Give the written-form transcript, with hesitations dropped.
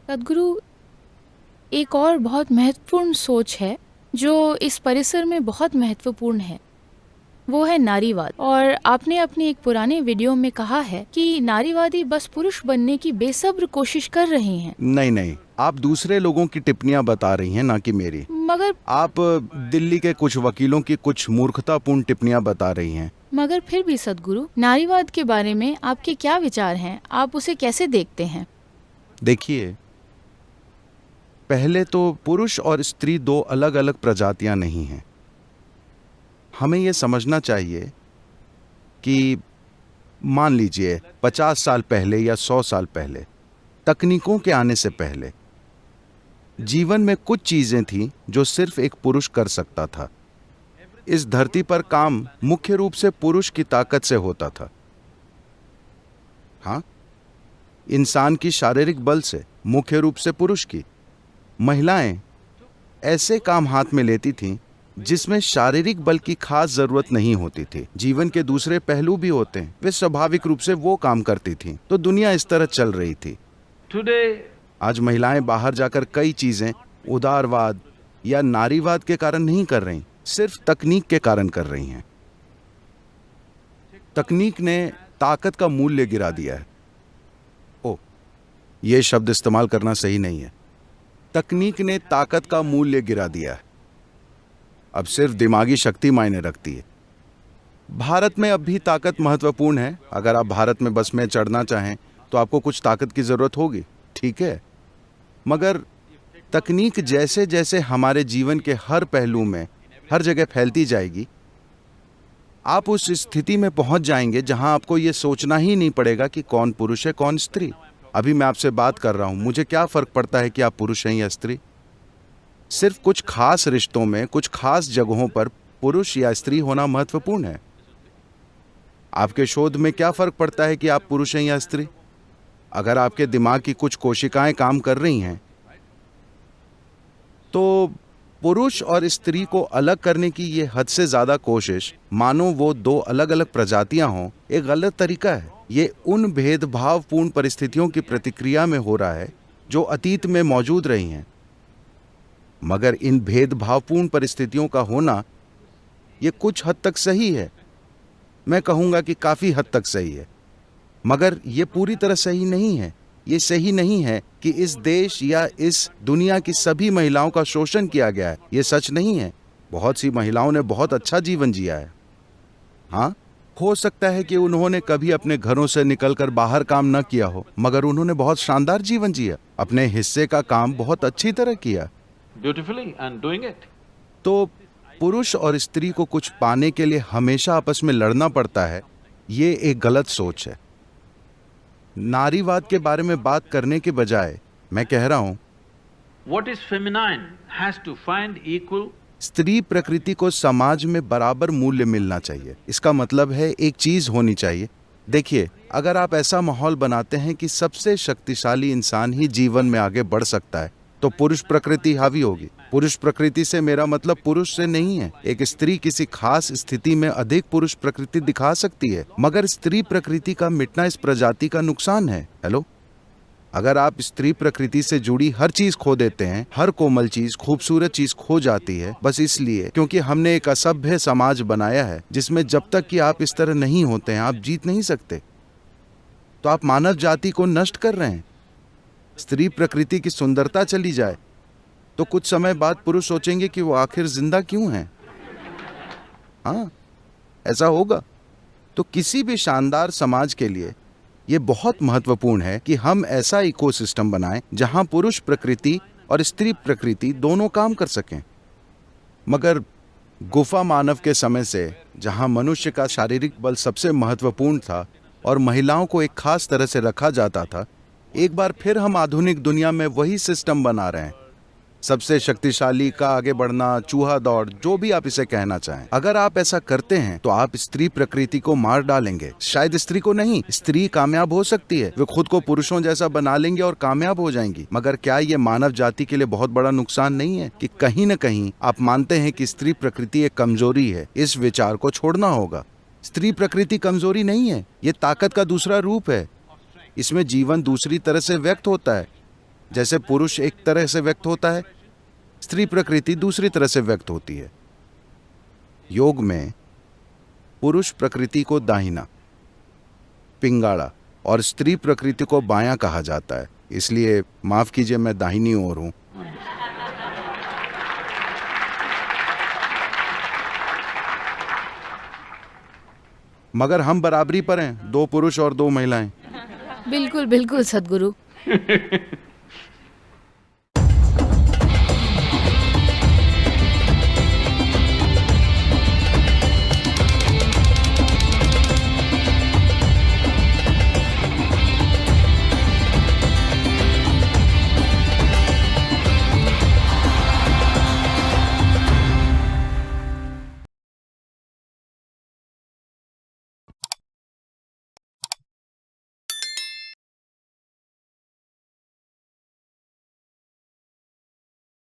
सद्गुरु, एक और बहुत महत्वपूर्ण सोच है जो इस परिसर में बहुत महत्वपूर्ण है, वो है नारीवाद। और आपने अपनी एक पुराने वीडियो में कहा है कि नारीवादी बस पुरुष बनने की बेसब्र कोशिश कर रहे हैं। नहीं नहीं, आप दूसरे लोगों की टिप्पणियां बता रही हैं, ना कि मेरी। मगर आप दिल्ली के कुछ वकीलों की कुछ मूर्खतापूर्ण टिप्पणियां बता रही हैं। मगर फिर भी सद्गुरु, नारीवाद के बारे में आपके क्या विचार हैं? आप उसे कैसे देखते हैं? देखिए, पहले तो पुरुष और स्त्री दो अलग अलग प्रजातियां नहीं हैं। हमें यह समझना चाहिए कि मान लीजिए 50 साल पहले या 100 साल पहले, तकनीकों के आने से पहले जीवन में कुछ चीजें थीं जो सिर्फ एक पुरुष कर सकता था। इस धरती पर काम मुख्य रूप से पुरुष की ताकत से होता था। हाँ, इंसान की शारीरिक बल से, मुख्य रूप से पुरुष की। महिलाएं ऐसे काम हाथ में लेती थीं जिसमें शारीरिक बल की खास जरूरत नहीं होती थी। जीवन के दूसरे पहलू भी होते हैं, वे स्वाभाविक रूप से वो काम करती थीं। तो दुनिया इस तरह चल रही थी। आज महिलाएं बाहर जाकर कई चीजें उदारवाद या नारीवाद के कारण नहीं कर रही, सिर्फ तकनीक के कारण कर रही हैं। तकनीक ने ताकत का मूल्य गिरा दिया है। ओ, यह शब्द इस्तेमाल करना सही नहीं है। तकनीक ने ताकत का मूल्य गिरा दिया है। अब सिर्फ दिमागी शक्ति मायने रखती है। भारत में अब भी ताकत महत्वपूर्ण है। अगर आप भारत में बस में चढ़ना चाहें तो आपको कुछ ताकत की जरूरत होगी, ठीक है। मगर तकनीक जैसे जैसे हमारे जीवन के हर पहलू में, हर जगह फैलती जाएगी, आप उस स्थिति में पहुंच जाएंगे जहां आपको यह सोचना ही नहीं पड़ेगा कि कौन पुरुष है कौन स्त्री। अभी मैं आपसे बात कर रहा हूं, मुझे क्या फर्क पड़ता है कि आप पुरुष हैं या स्त्री। सिर्फ कुछ खास रिश्तों में, कुछ खास जगहों पर पुरुष या स्त्री होना महत्वपूर्ण है। आपके शोध में क्या फर्क पड़ता है कि आप पुरुष हैं या स्त्री। अगर आपके दिमाग की कुछ कोशिकाएं काम कर रही हैं तो पुरुष और स्त्री को अलग करने की ये हद से ज्यादा कोशिश, मानो वो दो अलग अलग प्रजातियां हों, एक गलत तरीका है। ये उन भेदभावपूर्ण परिस्थितियों की प्रतिक्रिया में हो रहा है जो अतीत में मौजूद रही हैं। मगर इन भेदभावपूर्ण परिस्थितियों का होना ये कुछ हद तक सही है। मैं कहूंगा कि काफी हद तक सही है, मगर ये पूरी तरह सही नहीं है। ये सही नहीं है कि इस देश या इस दुनिया की सभी महिलाओं का शोषण किया गया है। ये सच नहीं है। बहुत सी महिलाओं ने बहुत अच्छा जीवन जिया है। हाँ, हो सकता है कि उन्होंने कभी अपने घरों से निकलकर बाहर काम न किया हो, मगर उन्होंने बहुत शानदार जीवन जिया, अपने हिस्से का काम बहुत अच्छी तरह किया। Beautifully and doing it. तो पुरुष और स्त्री को कुछ पाने के लिए हमेशा आपस में लड़ना पड़ता है, ये एक गलत सोच है। नारीवाद के बारे में बात करने के बजाय मैं कह रहा हूं, What is feminine has to find equal. स्त्री प्रकृति को समाज में बराबर मूल्य मिलना चाहिए। इसका मतलब है एक चीज होनी चाहिए। देखिए, अगर आप ऐसा माहौल बनाते हैं कि सबसे शक्तिशाली इंसान ही जीवन में आगे बढ़ सकता है, तो पुरुष प्रकृति हावी होगी। पुरुष प्रकृति से मेरा मतलब पुरुष से नहीं है। एक स्त्री किसी खास स्थिति में अधिक पुरुष प्रकृति दिखा सकती है, मगर स्त्री प्रकृति का मिटना इस प्रजाति का नुकसान है। हेलो, अगर आप स्त्री प्रकृति से जुड़ी हर चीज खो देते हैं, हर कोमल चीज, खूबसूरत चीज खो जाती है, बस इसलिए क्योंकि हमने एक असभ्य समाज बनाया है जिसमें जब तक कि आप इस तरह नहीं होते हैं आप जीत नहीं सकते, तो आप मानव जाति को नष्ट कर रहे हैं। स्त्री प्रकृति की सुंदरता चली जाए तो कुछ समय बाद पुरुष सोचेंगे कि वो आखिर जिंदा क्यों हैं। हाँ, ऐसा होगा। तो किसी भी शानदार समाज के लिए ये बहुत महत्वपूर्ण है कि हम ऐसा इकोसिस्टम बनाएं जहां पुरुष प्रकृति और स्त्री प्रकृति दोनों काम कर सकें। मगर गुफा मानव के समय से, जहां मनुष्य का शारीरिक बल सबसे महत्वपूर्ण था और महिलाओं को एक खास तरह से रखा जाता था, एक बार फिर हम आधुनिक दुनिया में वही सिस्टम बना रहे हैं। सबसे शक्तिशाली का आगे बढ़ना, चूहा दौड़, जो भी आप इसे कहना चाहें। अगर आप ऐसा करते हैं तो आप स्त्री प्रकृति को मार डालेंगे। शायद स्त्री को नहीं, स्त्री कामयाब हो सकती है। वे खुद को पुरुषों जैसा बना लेंगे और कामयाब हो जाएंगी। मगर क्या ये मानव जाति के लिए बहुत बड़ा नुकसान नहीं है कि कहीं न कहीं आप मानते हैं कि स्त्री प्रकृति एक कमजोरी है? इस विचार को छोड़ना होगा। स्त्री प्रकृति कमजोरी नहीं है, ये ताकत का दूसरा रूप है। इसमें जीवन दूसरी तरह से व्यक्त होता है। जैसे पुरुष एक तरह से व्यक्त होता है, स्त्री प्रकृति दूसरी तरह से व्यक्त होती है। योग में पुरुष प्रकृति को दाहिना, पिंगाड़ा और स्त्री प्रकृति को बायां कहा जाता है। इसलिए माफ कीजिए, मैं दाहिनी ओर हूं। मगर हम बराबरी पर हैं, 2 पुरुष और 2 महिलाएं। बिल्कुल बिल्कुल सद्गुरु।